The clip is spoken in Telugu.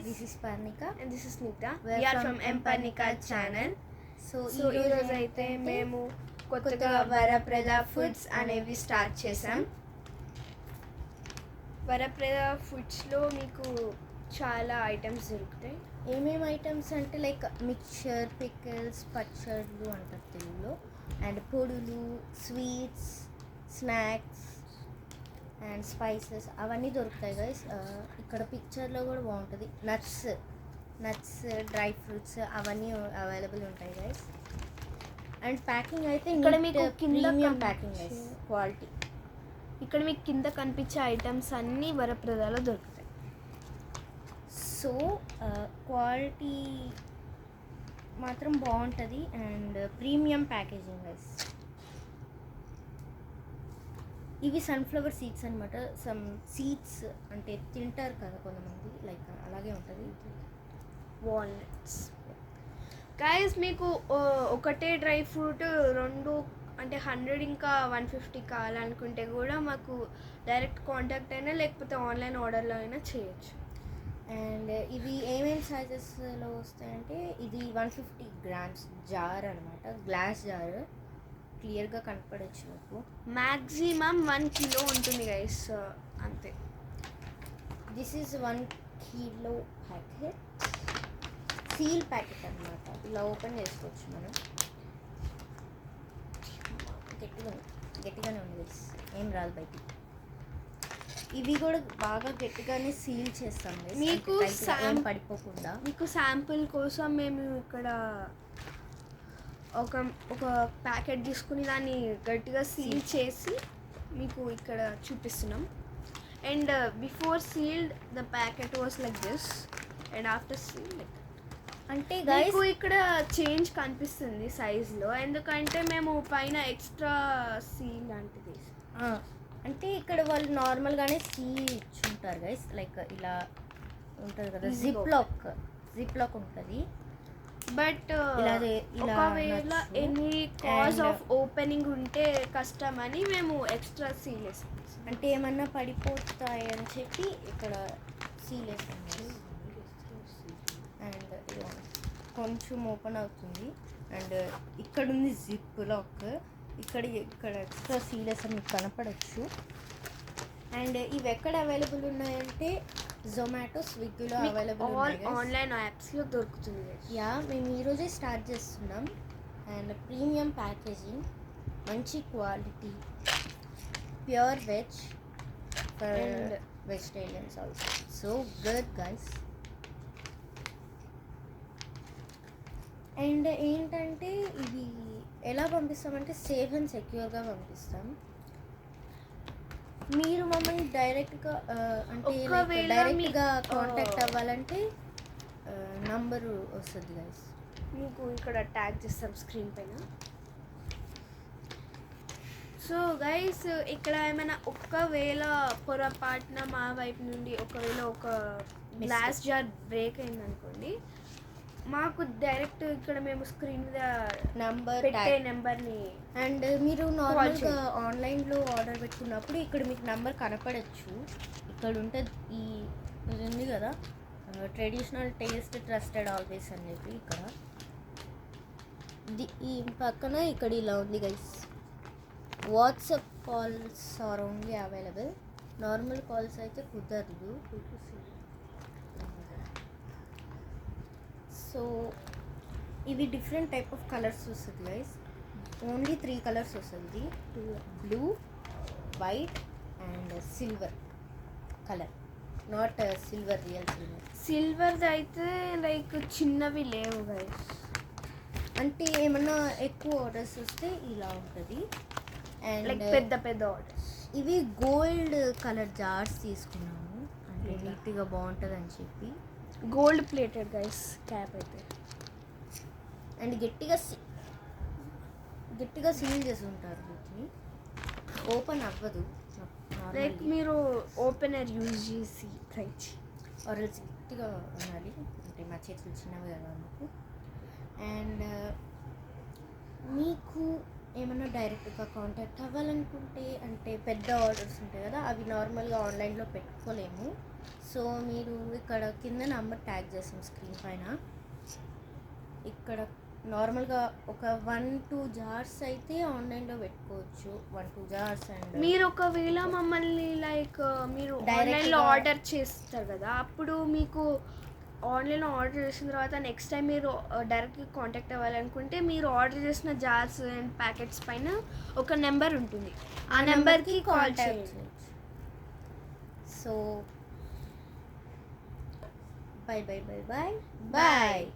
This is Parnika. And this is Nita. We are from Parnika channel. So ఈరోజు అయితే మేము కొత్తగా వరప్రద ఫుడ్స్ అనేవి స్టార్ట్ చేసాం. వరప్రద ఫుడ్స్లో మీకు చాలా ఐటమ్స్ దొరుకుతాయి. ఏమేమి ఐటమ్స్ అంటే లైక్ మిక్చర్, పికిల్స్, పచ్చళ్ళు అంటారు తెలుగులో, అండ్ పొడులు, స్వీట్స్, స్నాక్స్ అండ్ స్పైసెస్ అవన్నీ దొరుకుతాయి గైస్. ఇక్కడ పిక్చర్లో కూడా బాగుంటుంది. నట్స్, డ్రై ఫ్రూట్స్ అవన్నీ అవైలబుల్ ఉంటాయి గైస్. అండ్ ప్యాకింగ్ అయితే ఇక్కడ మీకు ప్రీమియం ప్యాకింగ్ గైస్, క్వాలిటీ. ఇక్కడ మీకు కింద కనిపించే ఐటమ్స్ అన్నీ వరప్రదలో దొరుకుతాయి. సో క్వాలిటీ మాత్రం బాగుంటుంది అండ్ ప్రీమియం ప్యాకేజింగ్ గైస్. ఇవి సన్ఫ్లవర్ సీడ్స్ అనమాట. సమ్ సీడ్స్ అంటే తింటారు కదా కొంతమంది, లైక్ అలాగే ఉంటుంది. వాల్నట్స్ గైస్, మీకు ఒకటే డ్రై ఫ్రూట్ రెండు అంటే 100 ఇంకా 150 కావాలనుకుంటే కూడా మాకు డైరెక్ట్ కాంటాక్ట్ అయినా లేకపోతే ఆన్లైన్ ఆర్డర్లో అయినా చేయొచ్చు. అండ్ ఇవి ఏమేమి సైజెస్లో వస్తాయంటే ఇది 150 grams జార్ అనమాట, గ్లాస్ జార్. క్లియర్గా కనపడచ్చు మీకు. మ్యాక్సిమం 1 kilo ఉంటుంది గైస్, అంతే. This is 1 kilo packet, seal packet అనమాట. ఇలా ఓపెన్ చేసుకోవచ్చు మనం. గట్టిగానే ఉంది, ఏం రాదు బయటికి. ఇవి కూడా బాగా గట్టిగానే సీల్ చేస్తాం మీకు పడిపోకుండా. మీకు శాంపుల్ కోసం మేము ఇక్కడ ఒక ప్యాకెట్ తీసుకుని దాన్ని గట్టిగా సీల్ చేసి మీకు ఇక్కడ చూపిస్తున్నాం. And before sealed the packet was like this and after seal like అంటే మీకు ఇక్కడ చేంజ్ కనిపిస్తుంది సైజ్లో, ఎందుకంటే మేము పైన ఎక్స్ట్రా సీల్ లాంటిది. అంటే ఇక్కడ వాళ్ళు నార్మల్గానే సీల్ ఇచ్చుంటారు గైస్, లైక్ ఇలా ఉంటుంది కదా, జిప్ లాక్ ఉంటుంది. బట్ ఒకవేళ ఎనీ కాజ్ ఆఫ్ ఓపెనింగ్ ఉంటే కష్టం అని మేము ఎక్స్ట్రా సీల్ వేస్తాం. అంటే ఏమన్నా పడిపోతాయి అని చెప్పి ఇక్కడ సీల్ వేస్తాం. అండ్ కొంచెం ఓపెన్ అవుతుంది. అండ్ ఇక్కడ ఉంది జిప్ లాక్, ఇక్కడ ఎక్స్ట్రా సీల్ వేస్తాం, మీకు కనపడచ్చు. అండ్ ఇవి ఎక్కడ అవైలబుల్ ఉన్నాయంటే జొమాటో, స్విగ్గీలో అవైలబుల్ ఆన్లైన్ యాప్స్లో దొరుకుతుంది. మేము ఈరోజే స్టార్ట్ చేస్తున్నాం. అండ్ ప్రీమియం ప్యాకేజింగ్, మంచి quality, pure veg and vegetarians also. So good guys. And ఏంటంటే ఇది ఎలా పంపిస్తామంటే సేఫ్ అండ్ సెక్యూర్గా పంపిస్తాం. మీరు మమ్మల్ని డైరెక్ట్గా కాంటాక్ట్ అవ్వాలంటే నంబరు వస్తుంది గైస్, మీకు ఇక్కడ ట్యాగ్ చేస్తాం స్క్రీన్ పైన. సో గైస్, ఇక్కడ ఏమైనా ఒకవేళ పొరపాటున మా వైపు నుండి ఒకవేళ ఒక గ్లాస్ జార్ బ్రేక్ అయిందనుకోండి, మాకు డైరెక్ట్ ఇక్కడ మేము స్క్రీన్ మీద నెంబర్ని. అండ్ మీరు నార్మల్గా ఆన్లైన్లో ఆర్డర్ పెట్టుకున్నప్పుడు ఇక్కడ మీకు నెంబర్ కనపడచ్చు. ఇక్కడ ఉంటుంది, ఇది ఉంది కదా, ట్రెడిషనల్ టేస్ట్ ట్రస్టెడ్ ఆల్వేస్ అని చెప్పి. ఇక్కడ ఈ పక్కన ఇక్కడ ఇలా ఉంది guys. WhatsApp calls are only available, normal calls అయితే కుదరదు. సో ఇవి డిఫరెంట్ టైప్ ఆఫ్ కలర్స్ వస్తుంది గైస్. ఓన్లీ 3 కలర్స్ వస్తుంది, blue, white and silver colour. Not silver, real silver. సిల్వర్ది అయితే లైక్ చిన్నవి లేవు గైస్, అంటే ఏమన్నా ఎక్కువ ఆర్డర్స్ వస్తే ఇలా ఉంటుంది. అండ్ లైక్ పెద్ద ఆర్డర్స్. ఇవి గోల్డ్ కలర్ జార్స్ తీసుకున్నాము, అంటే నీట్గా బాగుంటుంది అని చెప్పి. గోల్డ్ ప్లేటెడ్ గైస్ క్యాప్ అయితే. అండ్ గట్టిగా సీల్ చేసి ఉంటారు, వీటిని ఓపెన్ అవ్వదు. లైక్ మీరు ఓపెనర్ యూజ్ చేసి ట్రై ఆర్ఎల్స్ గట్టిగా ఉండాలి, అంటే మా చేతులు చిన్నవి కదా అందుకు. అండ్ మీకు ఏమన్నా డైరెక్ట్గా కాంటాక్ట్ అవ్వాలనుకుంటే, అంటే పెద్ద ఆర్డర్స్ ఉంటాయి కదా, అవి నార్మల్గా ఆన్లైన్లో పెట్టుకోలేము. సో మీరు ఇక్కడ కింద నంబర్ ట్యాగ్ చేస్తాం స్క్రీన్ పైన. ఇక్కడ నార్మల్గా ఒక 1-2 జార్స్ అయితే ఆన్లైన్లో పెట్టుకోవచ్చు. 1-2 జార్స్. అండ్ మీరు ఒకవేళ మమ్మల్ని లైక్ మీరు Direct ఆన్లైన్లో గా- ఆర్డర్ చేస్తారు కదా, అప్పుడు మీకు ఆన్లైన్లో ఆర్డర్ చేసిన తర్వాత నెక్స్ట్ టైం మీరు డైరెక్ట్గా కాంటాక్ట్ అవ్వాలనుకుంటే మీరు ఆర్డర్ చేసిన జార్స్ అండ్ ప్యాకెట్స్ పైన ఒక నెంబర్ ఉంటుంది, ఆ నెంబర్కి కాల్ చేయండి. So bye bye bye bye bye.